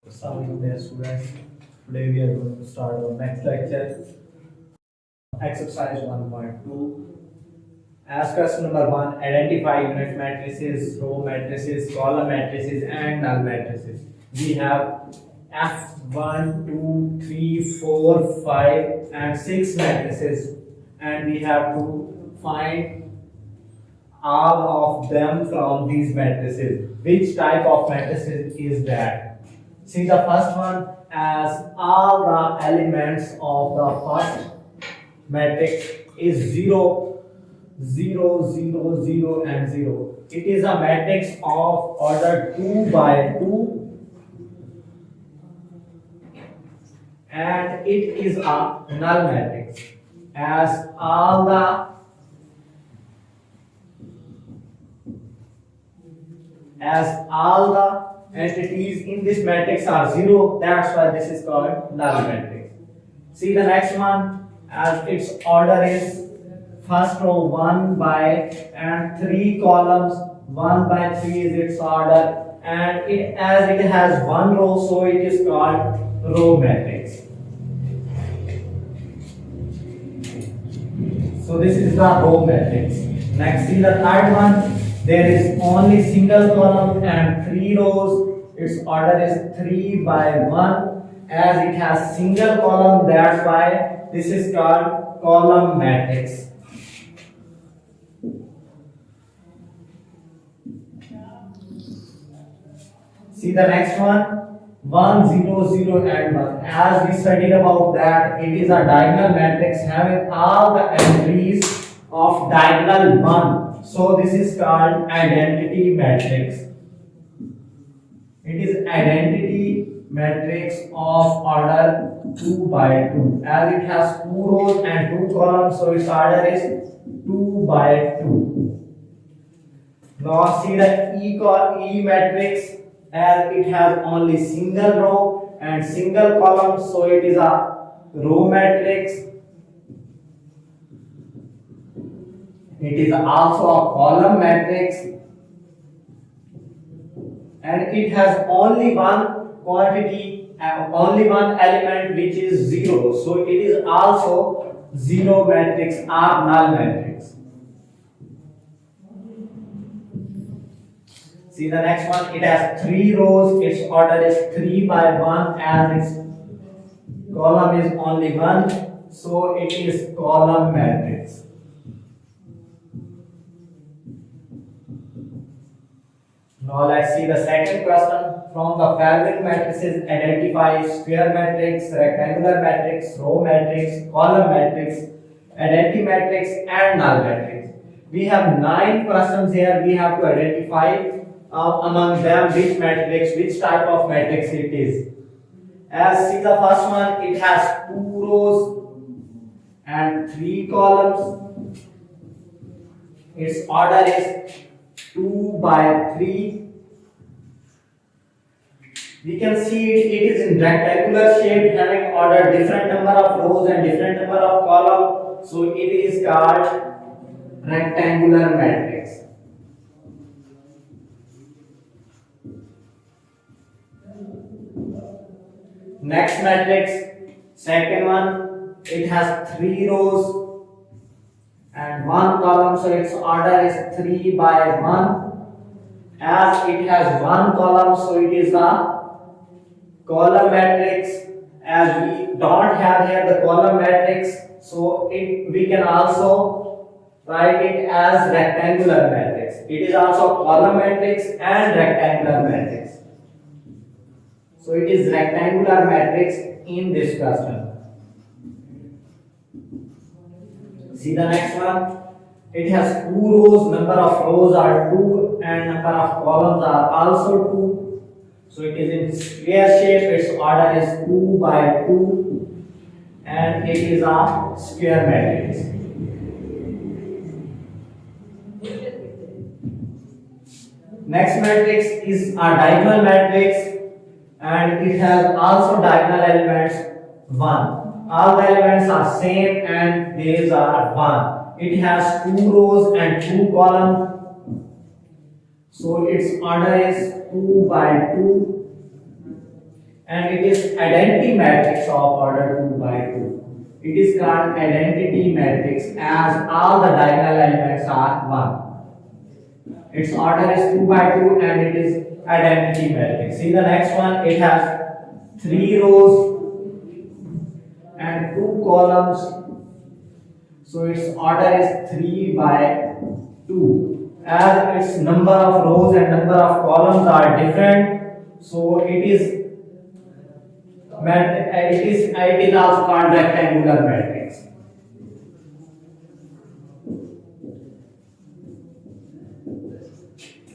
Assalamualaikum dear students. Today we are going to start our next lecture. Exercise 1.2. As question number 1, identify unit matrices, row matrices, column matrices, and null matrices. We have F1, 2, 3, 4, 5, and 6 matrices, and we have to find all of them from these matrices. Which type of matrices is that? See the first one, as all the elements of the first matrix is 0, 0, 0, 0, and 0. It is a matrix of order 2 by 2, and it is a null matrix, as all the entities in this matrix are 0. That's why this is called null matrix. See the next one, as its order is first row 1 by and 3 columns, 1 by 3 is its order, and as it has one row, so it is called row matrix. So this is the row matrix. Next, see the third one. There is only single column and 3 rows. Its order is 3 by 1. As it has single column, that's why this is called column matrix. See the next one, 1, 0, 0, and 1. As we studied about that, it is a diagonal matrix having all the entries of diagonal 1. So this is called identity matrix. It is identity matrix of order 2 by 2. As it has 2 rows and 2 columns, so its order is 2 by 2. Now see the E matrix, as it has only single row and single column, so it is a row matrix. It is also a column matrix, and it has only one quantity, only one element, which is 0. So it is also 0 matrix or null matrix. See the next one, it has 3 rows, its order is 3 by 1, as its column is only 1, so it is column matrix. Now let's see the second question. From the following matrices, identify square matrix, rectangular matrix, row matrix, column matrix, identity matrix, and null matrix. We have 9 questions here. We have to identify among them which matrix, which type of matrix it is. As see the first one, it has 2 rows and 3 columns. Its order is 2 by 3. We can see it is in rectangular shape, having order different number of rows and different number of columns. So it is called rectangular matrix. Next matrix, second one, it has 3 rows and 1 column, so its order is 3 by 1. As it has 1 column, so it is a column matrix. As we don't have here the column matrix, so we can also write it as rectangular matrix. It is also column matrix and rectangular matrix. So it is rectangular matrix in this question. See the next one. It has 2 rows, number of rows are 2 and number of columns are also 2. So it is in square shape, its order is 2 by 2, and it is a square matrix. Next matrix is a diagonal matrix, and it has also diagonal elements 1. All the elements are same and these are 1. It has 2 rows and 2 columns. So its order is 2 by 2. and it is identity matrix of order 2 by 2. It is called identity matrix as all the diagonal elements are 1. Its order is 2 by 2 and it is identity matrix. See the next one, it has 3 rows and 2 columns. So its order is 3 by 2. As its number of rows and number of columns are different, so it is also called rectangular matrix.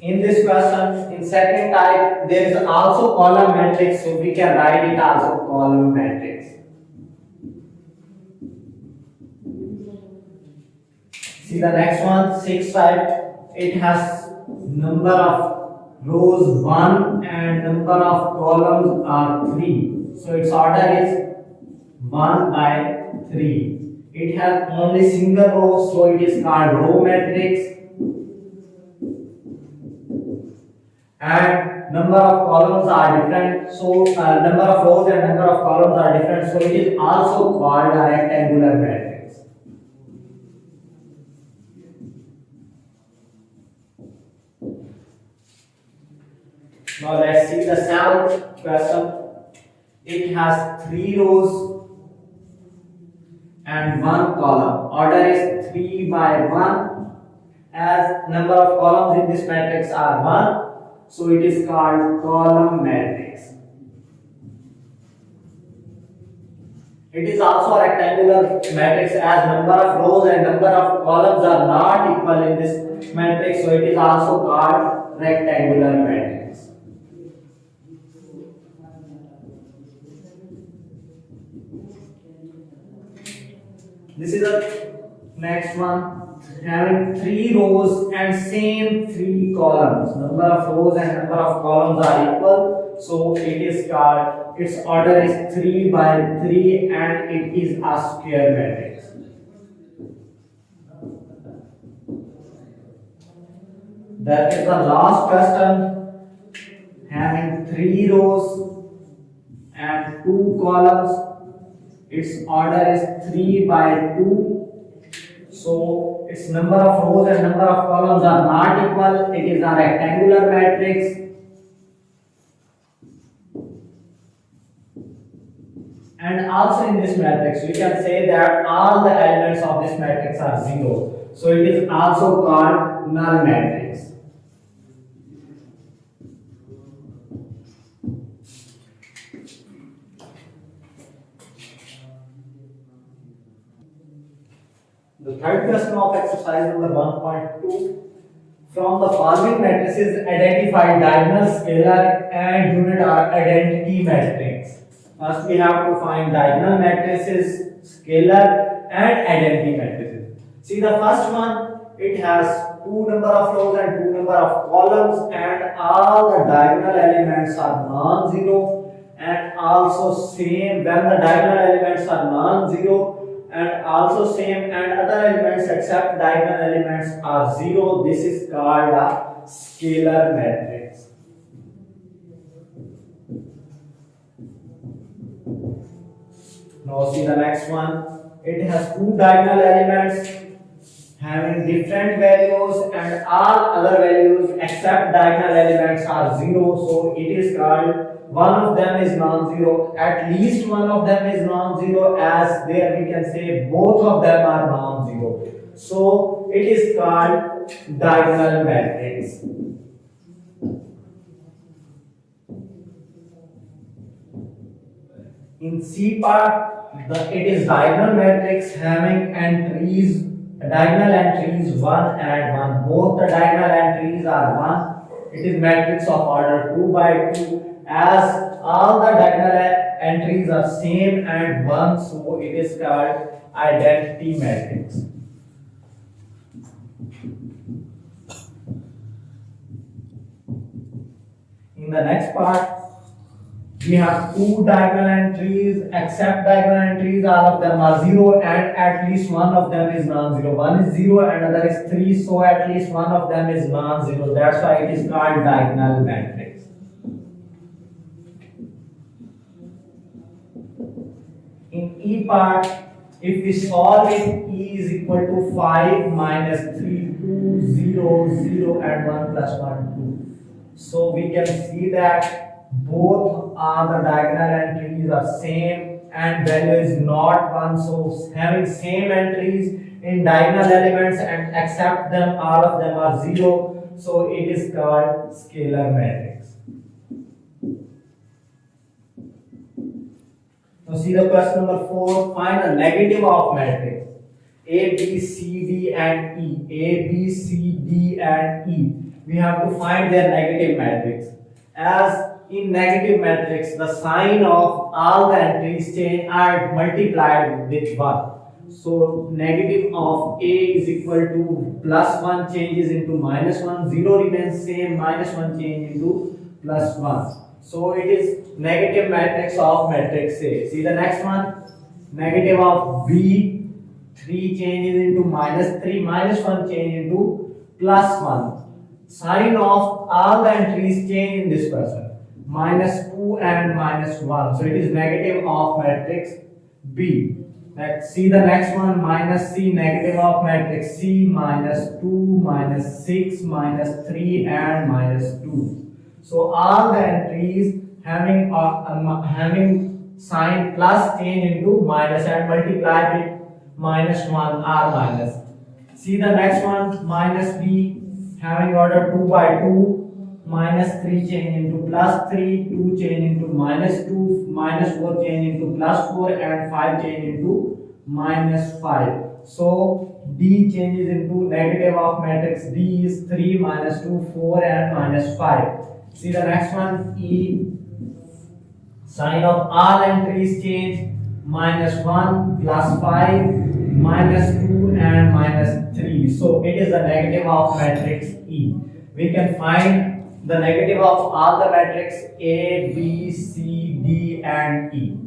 In this question, in second type, there is also column matrix, so we can write it also column matrix. See the next one, sixth type. It has number of rows 1 and number of columns are 3. So its order is 1 by 3. It has only single row, so it is called row matrix. And number of columns are different, so number of rows and number of columns are different, so it is also called a rectangular matrix. Now let's see the seventh question. It has 3 rows and 1 column. Order is 3 by 1. As number of columns in this matrix are 1, so it is called column matrix. It is also a rectangular matrix as number of rows and number of columns are not equal in this matrix, so it is also called rectangular matrix. This is the next one, having 3 rows and same 3 columns. Number of rows and number of columns are equal, so it is called, its order is 3 by 3 and it is a square matrix. That is the last question, having 3 rows and 2 columns. Its order is 3 by 2. So its number of rows and number of columns are not equal. It is a rectangular matrix. And also in this matrix, we can say that all the elements of this matrix are 0. So it is also called null matrix. The third question of exercise number 1.2. From the following matrices, identify diagonal, scalar, and unit or identity matrix. First, we have to find diagonal matrices, scalar, and identity matrices. See the first one, it has 2 number of rows and 2 number of columns, and all the diagonal elements are non-zero, and also same when the diagonal elements are non-zero. And also same and other elements except diagonal elements are 0. This is called a scalar matrix. Now see the next one. It has 2 diagonal elements having different values and all other values except diagonal elements are 0. So it is called, one of them is non-zero, at least one of them is non-zero, as there we can say both of them are non-zero. So it is called diagonal matrix. In C part, it is diagonal matrix having entries, diagonal entries 1 and 1. Both the diagonal entries are 1. It is matrix of order 2 by 2. As all the diagonal entries are same and 1, so it is called identity matrix. In the next part, we have 2 diagonal entries, except diagonal entries, all of them are 0 and at least one of them is non-zero. One is 0 and another is 3, so at least one of them is non-zero. That's why it is called diagonal matrix. In E part, if we solve it, E is equal to 5 minus 3, 2, 0, 0 and 1 plus 1, 2. So we can see that both are the diagonal entries are same and value is not 1. So having same entries in diagonal elements and except them, all of them are 0. So it is called scalar matrix. Now see the question number 4. Find the negative of matrix A, B, C, D and E. A, B, C, D and E. We have to find their negative matrix. As in negative matrix, the sign of all the entries change are multiplied with 1. So negative of A is equal to plus 1 changes into minus 1, 0 remains same, minus 1 change into plus 1. So it is negative matrix of matrix A. See the next one, negative of B, 3 changes into minus 3, minus 1 change into plus 1. Sign of all the entries change in this person, minus 2 and minus 1. So it is negative of matrix B. Let's see the next one, minus C, negative of matrix C, minus 2, minus 6, minus 3 and minus 2. So all the entries having sign plus change into minus and multiply with minus 1 or minus. See the next one, minus B, having order 2 by 2, minus 3 change into plus 3, 2 change into minus 2, minus 4 change into plus 4 and 5 change into minus 5. So D changes into negative of matrix D is 3, minus 2, 4 and minus 5. See the next one, E, sign of all entries change, minus 1, plus 5, minus 2 and minus 3. So it is the negative of matrix E. We can find the negative of all the matrix A, B, C, D and E.